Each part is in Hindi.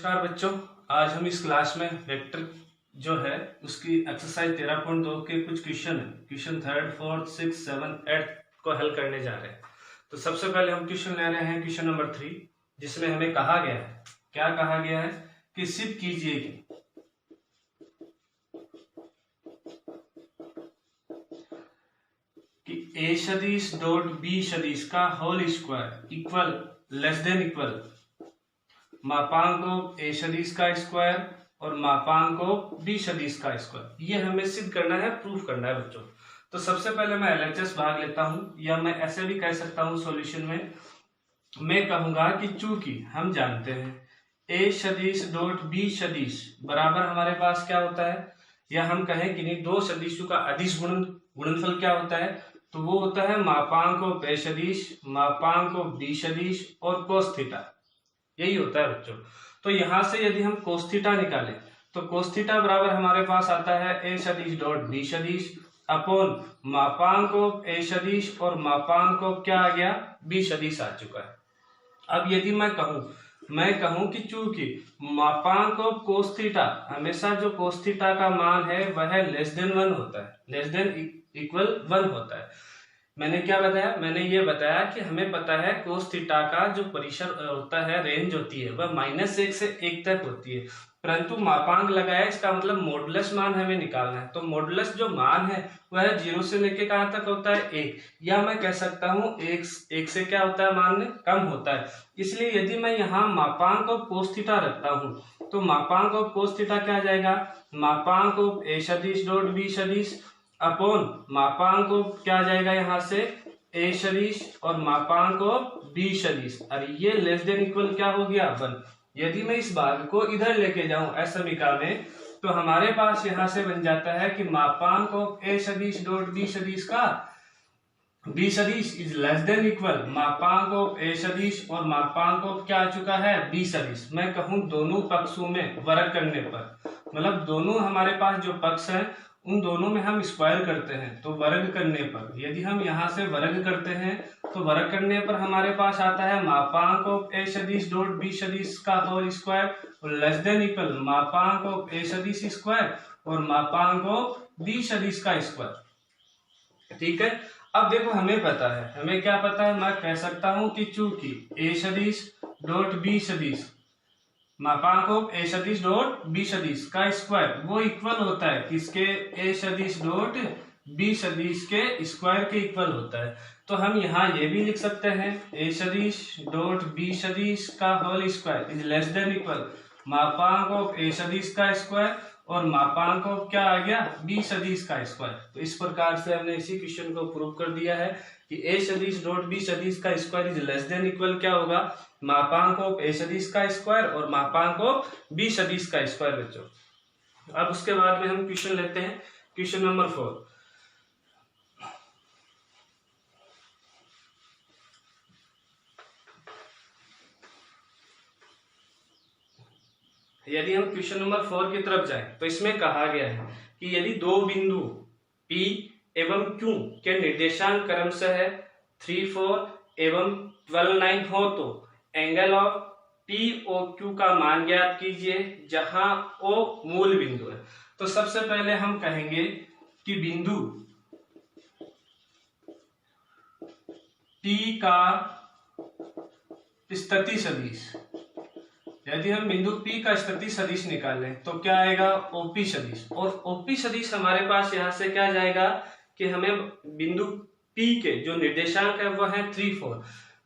नमस्कार बच्चों, आज हम इस क्लास में वेक्टर जो है उसकी एक्सरसाइज 13.2 के कुछ question 3rd 4th 6th 7th 8th को हल करने जा रहे हैं। तो सबसे पहले हम क्वेश्चन ले रहे हैं क्वेश्चन नंबर 3, जिसमें हमें कहा गया है, क्या कहा गया है कि सिद्ध कीजिए कि ए सदिश डॉट बी सदिश का whole square equal less than equal मापांक ए सदिश का स्क्वायर और मापांक बी सदिश का स्क्वायर। ये हमें सिद्ध करना है, प्रूफ करना है बच्चों। तो सबसे पहले मैं एलएचएस भाग लेता हूं, या मैं ऐसे भी कह सकता हूं सॉल्यूशन में मैं कहूंगा कि चूंकि हम जानते हैं ए सदिश डॉट बी सदिश बराबर हमारे पास क्या होता है, या हम कहें कि नहीं दो सदिशों का अदिश गुणनफल क्या होता है, तो वो होता है मापांक ए सदिश मापांक बी सदिश और कोस थीटा। यही होता है बच्चों। तो यहां से यदि हम कोस थीटा निकालें तो कोस थीटा बराबर हमारे पास आता है ए सदिश डॉट बी सदिश अपॉन मापांक ए सदिश और मापांक क्या आ गया, बी सदिश आ चुका है। अब यदि मैं कहूं कि चूंकि मापांक कोस थीटा हमेशा जो कोस थीटा का मान है वह लेस देन 1 होता है, लेस देन इक्वल 1 होता है। मैंने क्या बताया, मैंने ये बताया कि हमें पता है कोस थीटा का जो परिसर होता है, रेंज होती है वह -1 से 1 तक होती है, परंतु मापांक लगाया इसका मतलब मॉडुलस मान हमें निकालना है। तो मॉडुलस जो मान है वह 0 से लेके कहां तक होता है 1, या मैं कह सकता हूं 1 से क्या होता है, मान कम होता है। इसलिए यदि मैं यहाँ मापांक ऑफ कोस थीटा रखता हूं तो मापांक ऑफ कोस थीटा क्या आ जाएगा, मापांक ऑफ ए सदिश डॉट बी सदिश अपॉन मापांक क्या आ जाएगा यहाँ से ए सदिश और मापांक बी सदिश, और ये लेस देन इक्वल क्या हो गया 1। यदि मैं इस भाग को इधर लेके जाऊं एस समीका में तो हमारे पास यहाँ से बन जाता है कि मापांक ऑफ ए सदिश डॉट बी सदिश का बी सदिश इज लेस देन इक्वल मापांक ऑफ ए सदिश और मापांक ऑफ क्या आ चुका है बी सदिश। मैं कहूं दोनों पक्षों में वर्ग करने पर, मतलब दोनों हमारे पास जो पक्ष है उन दोनों में हम स्क्वायर करते हैं, तो वर्ग करने पर यदि हम यहाँ से वर्ग करते हैं तो वर्ग करने पर हमारे पास आता है मापांक ऑफ ए सदिश डॉट बी सदिश का होल स्क्वायर और लेस देन इक्वल मापांक ऑफ ए सदिश स्क्वायर और मापांक ऑफ बी सदिश का स्क्वायर। ठीक है, अब देखो हमें पता है, हमें क्या पता है, मैं कह सकता हूं कि चूंकि ए सदिश डॉट बी सदिश मापांक ऑफ ए सदिश डॉट बी सदिश का स्क्वायर वो इक्वल होता है किसके, ए सदिश डॉट बी सदिश के स्क्वायर के इक्वल होता है। तो हम यहाँ ये भी लिख सकते हैं ए सदिश डॉट बी सदिश का whole square is less than equal मापांक ऑफ ए सदिश का स्क्वायर और मापांक ऑफ क्या आ गया बी सदिश का स्क्वायर। तो इस प्रकार से हमने इसी क्वेश्चन को प्रूव कर दिया है कि ए सदिश डॉट बी सदिश का square is less than equal क्या होगा, मापांक ऑफ ए सदिश का स्क्वायर और मापांक ऑफ बी सदिश का स्क्वायर बच्चों। अब उसके बाद में हम क्वेश्चन लेते हैं क्वेश्चन नंबर 4। यदि हम क्वेश्चन नंबर 4 की तरफ जाएं तो इसमें कहा गया है कि यदि दो बिंदु P एवं Q के निर्देशांक क्रमशः 3, 4 एवं 12, 9 हो तो एंगल ऑफ POQ का मान ज्ञात कीजिए जहां O मूल बिंदु है। तो सबसे पहले हम कहेंगे कि बिंदु P का स्थिति सदिश, यदि हम बिंदु P का स्थिति सदिश निकालें तो क्या आएगा OP सदिश, और OP सदिश हमारे पास यहाँ से क्या जाएगा कि हमें बिंदु P के जो निर्देशांक है वह है 3, 4,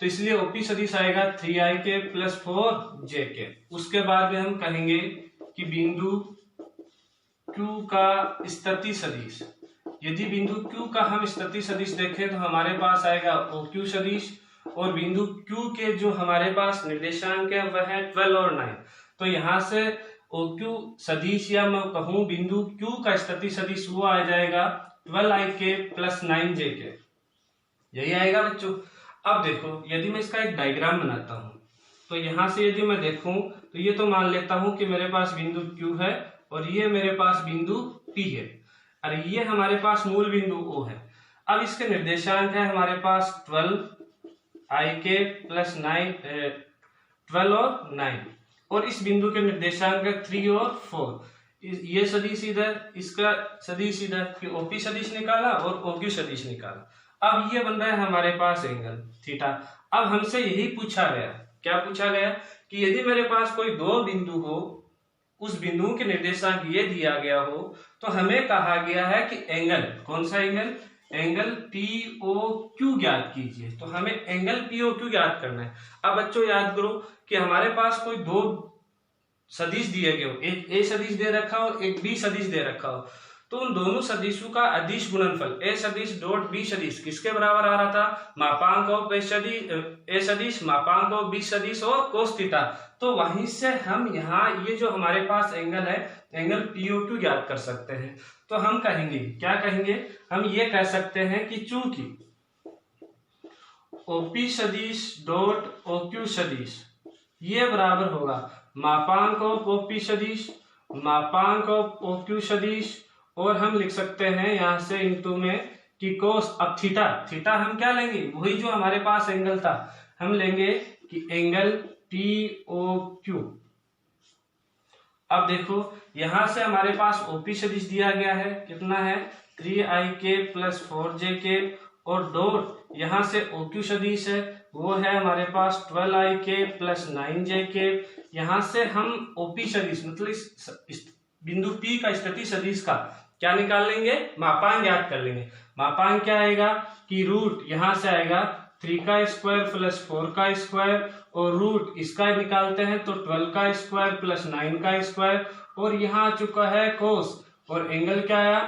तो इसलिए OP सदिश आएगा 3ik + 4jk। उसके बाद में हम कहेंगे कि बिंदु Q का स्थिति सदिश, यदि बिंदु Q का हम स्थिति सदिश देखें तो हमारे पास आएगा OQ सदिश, और बिंदु Q के जो हमारे पास निर्देशांक है वह है 12 और 9, तो यहाँ से OQ सदिश या मैं कहूं बिंदु Q का स्थिति सदिश वो आ जाएगा 12ik + 9jk, यही आएगा बच्चों। अब देखो यदि मैं इसका एक डायग्राम बनाता हूं तो यहां से यदि मैं देखूं तो ये तो मान लेता हूं कि मेरे पास बिंदु Q है और ये मेरे पास बिंदु P है, और ये हमारे पास मूल बिंदु O है। अब इसके निर्देशांक है हमारे पास 12ik + 9 12 और 9, और इस बिंदु के निर्देशांक 3 और 4। ये सदिश इधर, इसका सदिश इधर, ओपी सदिश निकाला और ओक्यू सदिश निकाला। अब ये बन रहा है हमारे पास एंगल थीटा। अब हमसे यही पूछा गया, क्या पूछा गया कि यदि मेरे पास कोई दो बिंदु हो, उस बिंदु के निर्देशांक ये दिया गया हो, तो हमें कहा गया है कि एंगल, कौन सा एंगल, एंगल POQ ज्ञात कीजिए। तो हमें एंगल POQ ज्ञात करना है। अब बच्चों याद करो कि हमारे पास कोई दो सदिश दिए गए हो, एक ए सदिश दे रखा हो, एक बी सदिश दे रखा हो, तो उन दोनों सदिशों का अदिश गुणनफल ए सदिश डॉट बी सदिश किसके बराबर आ रहा था, मापांक ऑफ ए सदिश मापांक ऑफ बी सदिश और कोस थीटा। तो वहीं से हम यहाँ ये जो हमारे पास एंगल है, एंगल POQ ज्ञात कर सकते हैं। तो हम कहेंगे, क्या कहेंगे, हम ये कह सकते हैं कि चूंकि OP सदिश डॉट OQ सदिश ये बराबर होगा मापांक ऑफ OP सदिश मापांक ऑफ OQ सदिश, और हम लिख सकते हैं यहां से इनटू में कि कोस। अब थीटा हम क्या लेंगे, वही जो हमारे पास एंगल था, हम लेंगे कि एंगल POQ। अब देखो यहां से हमारे पास OP सदिश दिया गया है, कितना है 3ik प्लस 4jk, और डॉट यहां से OQ सदिश है, वो है हमारे पास 12ik प्लस 9jk। यहां से हम OP सदिश मतलब इस बिंदु P का स्थिति सदिश का क्या निकाल लेंगे, मापांक ज्ञात कर लेंगे। मापांक क्या आएगा कि रूट यहां से आएगा 3 का स्क्वायर प्लस 4 का स्क्वायर, और रूट इसका निकालते हैं तो 12 का स्क्वायर प्लस 9 का स्क्वायर, और यहाँ आ चुका है कोस, और एंगल क्या आया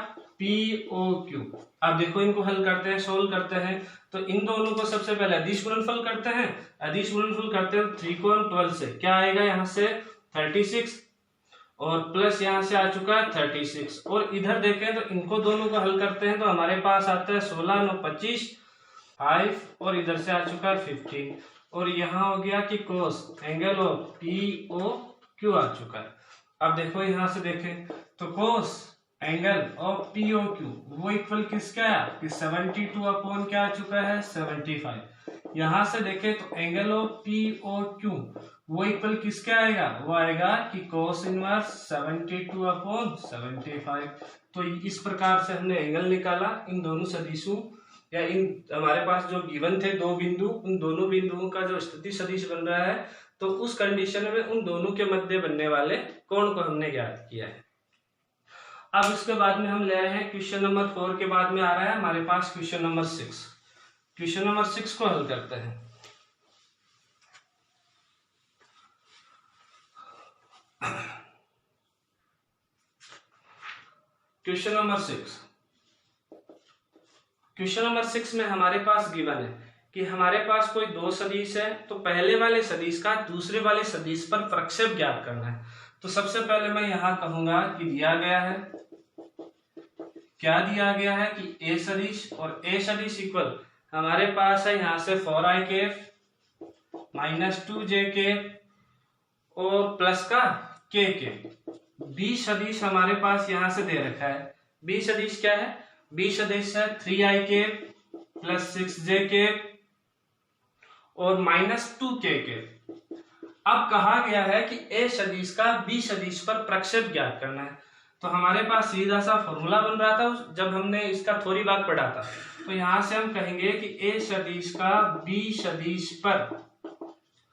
POQ। अब देखो इनको हल करते हैं, सोल्व करते हैं, तो इन दोनों को सबसे पहले अदिश गुणनफल करते हैं। अदिश गुणनफल करते हैं 3 को 12 से, क्या आएगा यहाँ से 36, और प्लस यहाँ से आ चुका है 36, और इधर देखें तो इनको दोनों को हल करते हैं तो हमारे पास आता है 16 9 25 5, और इधर से आ चुका है 15, और यहाँ हो गया कि कोस एंगल ऑफ POQ आ चुका है। अब देखो यहाँ से देखें तो कोस एंगल ऑफ POQ वो इक्वल किसका है कि 72 अपॉन क्या आ चुका है 75। यहाँ से देखें तो एंगल ऑफ POQ वो इक्वल किसका आएगा, वो आएगा कि कोस इनवर्स 72 अपॉन 75। तो इस प्रकार से हमने एंगल निकाला इन दोनों सदिशों, या इन हमारे पास जो गिवन थे दो बिंदु, उन दोनों बिंदुओं का जो स्थिति सदिश बन रहा है, तो उस कंडीशन में उन दोनों के मध्य बनने वाले कोण को हमने ज्ञात किया है। अब इसके बाद में हम ले आए हैं क्वेश्चन नंबर 4 के बाद में आ रहा है हमारे पास क्वेश्चन नंबर 6। क्वेश्चन नंबर 6 को हल करते हैं। क्वेश्चन नंबर 6, क्वेश्चन नंबर 6 में हमारे पास गिवन है कि हमारे पास कोई दो सदिश है, तो पहले वाले सदिश का दूसरे वाले सदिश पर प्रक्षेप ज्ञात करना है। तो सबसे पहले मैं यहां कहूंगा कि दिया गया है, क्या दिया गया है कि ए सदिश और ए सदिश इक्वल हमारे पास है यहां से 4ik माइनस 2jk और प्लस का kk। बी सदिश हमारे पास यहां से दे रखा है, बी सदिश क्या है, बी सदिश है 3ik प्लस 6jk और माइनस 2kk। अब कहा गया है कि ए सदिश का बी सदिश पर प्रक्षेप ज्ञात करना है। तो हमारे पास सीधा सा फॉर्मूला बन रहा था जब हमने इसका थोड़ी भाग पढ़ा था। तो यहां से हम कहेंगे कि ए सदिश का बी सदिश पर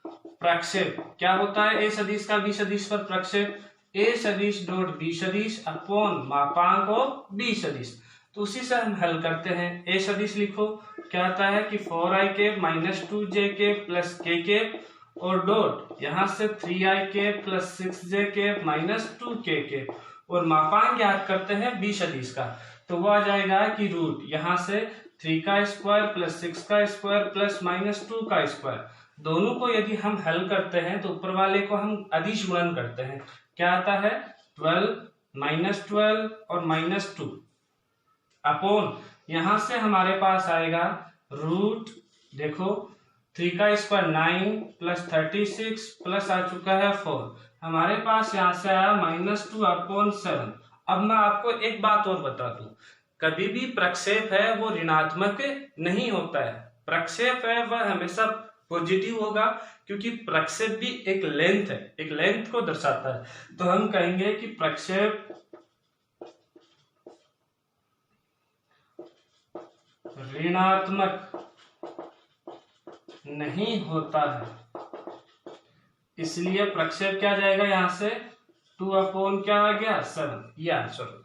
प्रक्षेप क्या होता है, ए सदिश का बी सदिश पर प्रक्षेप ए सदिश डॉट बी सदिश अपॉन मापांक ऑफ बी सदिश। तो उसी से हम हल करते हैं। ए सदिश लिखो, क्या आता है कि 4ik minus 2jk plus kk और डॉट यहां से 3ik plus 6jk minus 2kk, और मापांक ज्ञात करते हैं बी सदिश का। तो वो आ जाएगा कि रूट यहां से 3 का स्क्वायर प्लस 6 का स्क्वायर प्लस माइनस 2 का स्क्वायर, दोनों को यदि हम हल करते हैं तो ऊपर वाले को हम अदिश गुणन करते हैं। क्या आता है 12 माइनस 12 और माइनस 2 अपॉन यहां से हमारे पास आएगा रूट, देखो 3 का स्क्वायर 9 प्लस 36 प्लस आ चुका है 4, हमारे पास यहां से आया माइनस 2 अपॉन 7। अब मैं आपको एक बात और बता दूं, कभी भी प्रक्षेप है वो ऋणात्मक नहीं होता है, प्रक्षेप है वह हमेशा पॉजिटिव होगा क्योंकि प्रक्षेप भी एक लेंथ है, एक लेंथ को दर्शाता है। तो हम कहेंगे कि प्रक्षेप ऋणात्मक नहीं होता है, इसलिए प्रक्षेप क्या जाएगा यहां से 2 क्या आ गया 7, ये आंसर।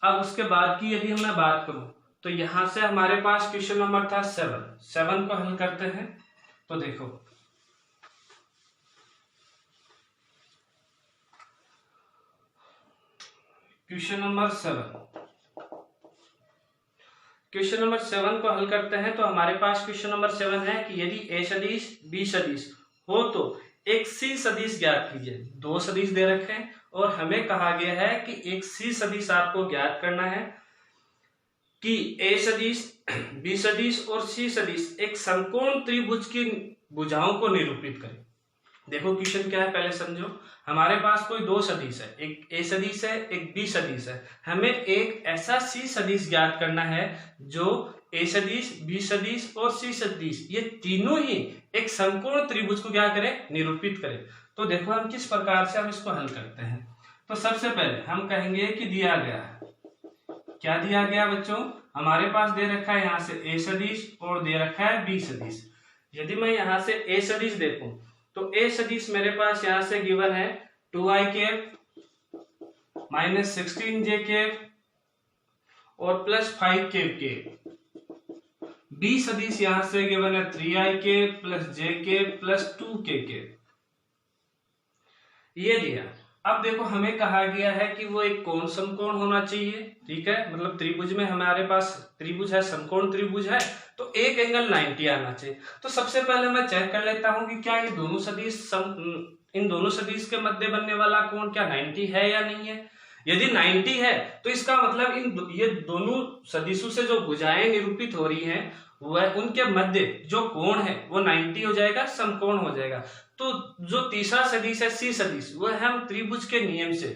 अब उसके बाद की यदि मैं बात करूं तो यहां से हमारे पास क्वेश्चन नंबर था 7 को हल करते हैं। तो देखो क्वेश्चन नंबर 7 को हल करते हैं। तो हमारे पास क्वेश्चन नंबर 7 है कि यदि a सदिश b सदिश हो तो एक c सदिश ज्ञात कीजिए। 2 सदिश दे रखे हैं और हमें कहा गया है कि एक c सदिश आपको ज्ञात करना है कि a सदिश b सदिश और c सदिश एक समकोण त्रिभुज की भुजाओं को निरूपित करे। देखो क्वेश्चन क्या है पहले समझो। हमारे पास कोई 2 सदिश है, एक a सदिश है, एक b सदिश है। हमें एक ऐसा c सदिश ज्ञात करना है जो a सदिश, b सदिश और c सदिश ये तीनों ही एक समकोण त्रिभुज को क्या करे, निरूपित करे। तो देखो हम किस प्रकार से हम इसको हल करते हैं। तो सबसे पहले हम कहेंगे कि दिया गया है, क्या दिया गया बच्चों, हमारे पास दे रखा है यहाँ से a सदिश और दे रखा है b सदिश। यदि मैं यहाँ से a सदिश देखूं तो a सदिश मेरे पास यहाँ से गिवन है 2i cap minus 16j cap और प्लस 5 कैप। b सदिश यहाँ से गिवन है 3i cap plus j cap plus 2k cap, ये दिया। अब देखो हमें कहा गया है कि वो एक कोण समकोण होना चाहिए, ठीक है, मतलब त्रिभुज में हमारे पास त्रिभुज है, समकोण त्रिभुज है, तो एक एंगल 90 आना चाहिए। तो सबसे पहले मैं चेक कर लेता हूं कि क्या ये दोनों सदिश इन दोनों सदिश के मध्य बनने वाला कोण क्या 90 है या नहीं है। यदि 90 है तो इसका मतलब ये दोनों सदिशों से जो भुजाएं निरूपित हो रही हैं वह उनके मध्य जो कोण है वो 90 हो जाएगा, समकोण हो जाएगा। तो जो तीसरा सदिश है c सदिश, वह हम त्रिभुज के नियम से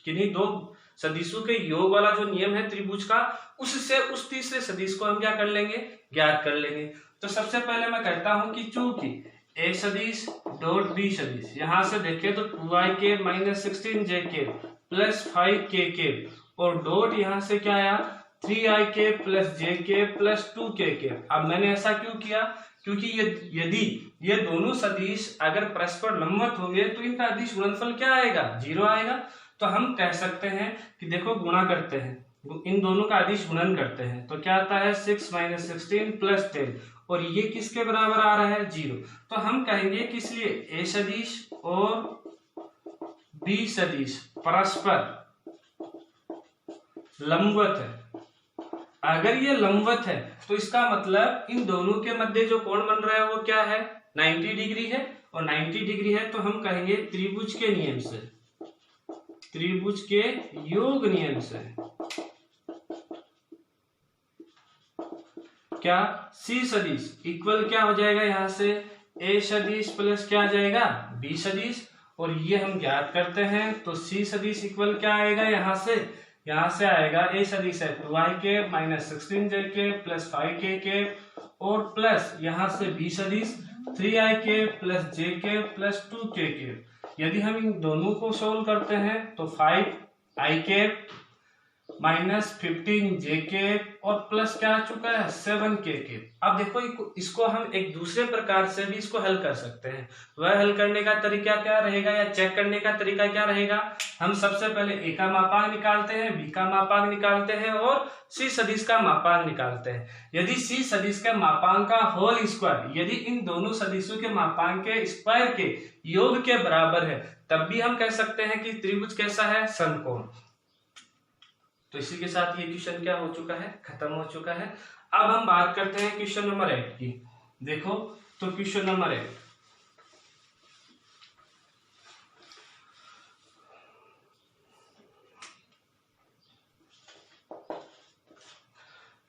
किन्हीं 2 सदिशों के योग वाला जो नियम है त्रिभुज का, उससे उस तीसरे सदिश को हम क्या कर लेंगे, ज्ञात कर लेंगे। तो सबसे पहले मैं कहता हूं कि चूंकि a सदिश डॉट b सदिश, यहां से देखें तो 2i के माइनस 16j के प्लस 5k के और डॉट यहां से क्या आया 3i के प्लस j के प्लस 2k के। अब मैंने ऐसा क्यों किया, क्योंकि यदि ये दोनों सदिश अगर परस्पर लंबवत होंगे तो इनका अदिश गुणनफल क्या आएगा, 0 आएगा। तो हम कह सकते हैं कि देखो गुणा करते हैं, इन दोनों का अदिश गुणन करते हैं तो क्या आता है 6 माइनस 16 प्लस 10 और ये किसके बराबर आ रहा है 0। तो हम कहेंगे कि इसलिए a सदिश और b सदिश परस्पर लंबवत है। अगर ये लंबवत है तो इसका मतलब इन दोनों के मध्य जो कोण बन रहा है वो क्या है 90 डिग्री है, और 90 डिग्री है तो हम कहेंगे त्रिभुज के नियम से, त्रिभुज के योग नियम से क्या c सदिश इक्वल क्या हो जाएगा यहाँ से a सदिश प्लस क्या आ जाएगा b सदिश, और ये हम ज्ञात करते हैं। तो c सदिश इक्वल क्या आएगा यहाँ से आएगा a सदिश है 2i के माइनस 16j के प्लस 5k के और प्लस यहाँ से b सदिश 3i के प्लस j के प्लस 2k के। यदि हम इन दोनों को सोल्व करते हैं तो 5i के माइनस 15j के और प्लस क्या आ चुका है 7k के। अब देखो इसको हम एक दूसरे प्रकार से भी इसको हल कर सकते हैं। वह हल करने का तरीका क्या रहेगा या चेक करने का तरीका क्या रहेगा, हम सबसे पहले a का मापांक निकालते हैं, b का मापांक निकालते हैं और c सदिश का मापांक निकालते हैं। यदि c सदिश के मापांक का होल स्क्वायर यदि इन दोनों सदिशों के मापांक के स्क्वायर के योग के बराबर है तब भी हम कह सकते हैं कि त्रिभुज कैसा है, समकोण। तो इसी के साथ ये क्वेश्चन क्या हो चुका है, खत्म हो चुका है। अब हम बात करते हैं क्वेश्चन नंबर 8 की। देखो तो क्वेश्चन नंबर 8,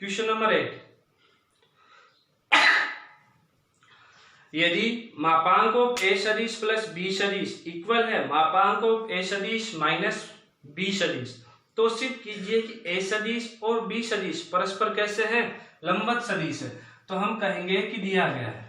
क्वेश्चन नंबर 8, यदि मापांक ऑफ a सदिश प्लस b सदिश इक्वल है मापांक ऑफ a सदिश माइनस b सदिश, तो सिद्ध कीजिए कि a सदिश और b सदिश परस्पर कैसे हैं, लंबवत सदिश है। तो हम कहेंगे कि दिया गया है,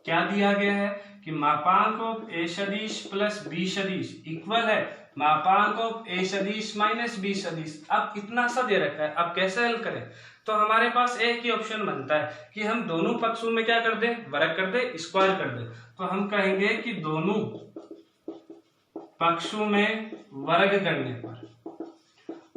क्या दिया गया है कि मापांक ऑफ ए सदिश प्लस बी सदिश इक्वल है मापांक ऑफ ए सदिश माइनस बी सदिश। अब इतना सा दे रखा है, अब कैसे हल करें? तो हमारे पास एक ही ऑप्शन बनता है कि हम दोनों पक्षों में क्या कर दें, वर्ग कर दें, स्क्वायर कर दें। तो हम कहेंगे कि दोनों पक्षों में वर्ग करने पर,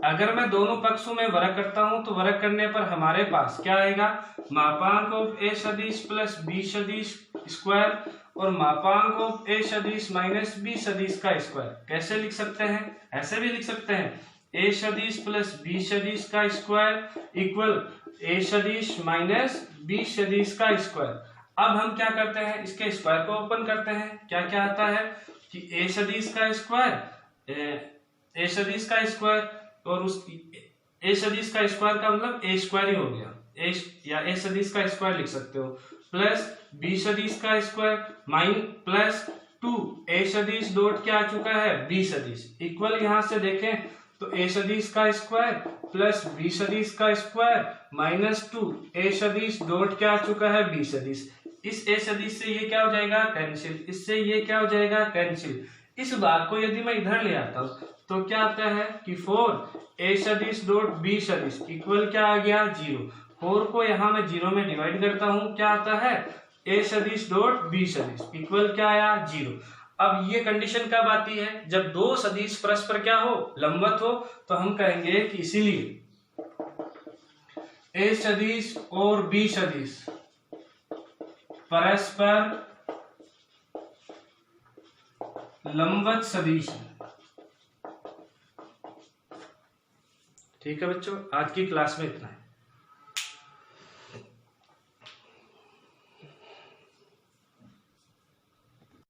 अगर मैं दोनों पक्षों में वर्ग करता हूं तो वर्ग करने पर हमारे पास क्या आएगा, मापांक ऑफ ए सदिश प्लस बी सदिश स्क्वायर और मापांक ऑफ ए सदिश माइनस बी सदिश का स्क्वायर। कैसे लिख सकते हैं? ऐसे भी लिख सकते हैं, ए सदिश प्लस बी सदिश का स्क्वायर इक्वल ए सदिश माइनस बी सदिश का स्क्वायर। अब हम क्या करते हैं, इसके स्क्वायर को ओपन करते हैं। क्या क्या आता है कि ए सदिश का स्क्वायर, ए सदिश का स्क्वायर और उस ए सदिश का स्क्वायर का मतलब ए स्क्वायर ही हो गया, ए या ए सदिश का स्क्वायर लिख सकते हो, प्लस बी सदिश का स्क्वायर माइन प्लस 2 ए सदिश डॉट क्या आ चुका है, बी सदिश इक्वल, यहां से देखें तो ए सदिश का स्क्वायर प्लस बी सदिश का स्क्वायर माइनस 2 ए सदिश डॉट क्या आ चुका है, बी सदिश। इस ए सदिश से ये क्या हो जाएगा, कैंसिल, इससे ये क्या हो जाएगा, कैंसिल। इस बात को यदि मैं इधर ले आता हूं तो क्या आता है कि 4 ए सदिश डॉट बी सदिश इक्वल क्या आ गया, 0। 4 को यहां मैं 0 में डिवाइड करता हूं, क्या आता है, ए सदिश डॉट बी सदिश इक्वल क्या आया, 0। अब ये कंडीशन कब आती है, जब दो सदिश परस्पर क्या हो, लंबवत हो। तो हम कहेंगे कि इसीलिए ए सदिश और बी सदिश परस्पर लंबवत सदिश है। ठीक है बच्चों, आज की क्लास में इतना है।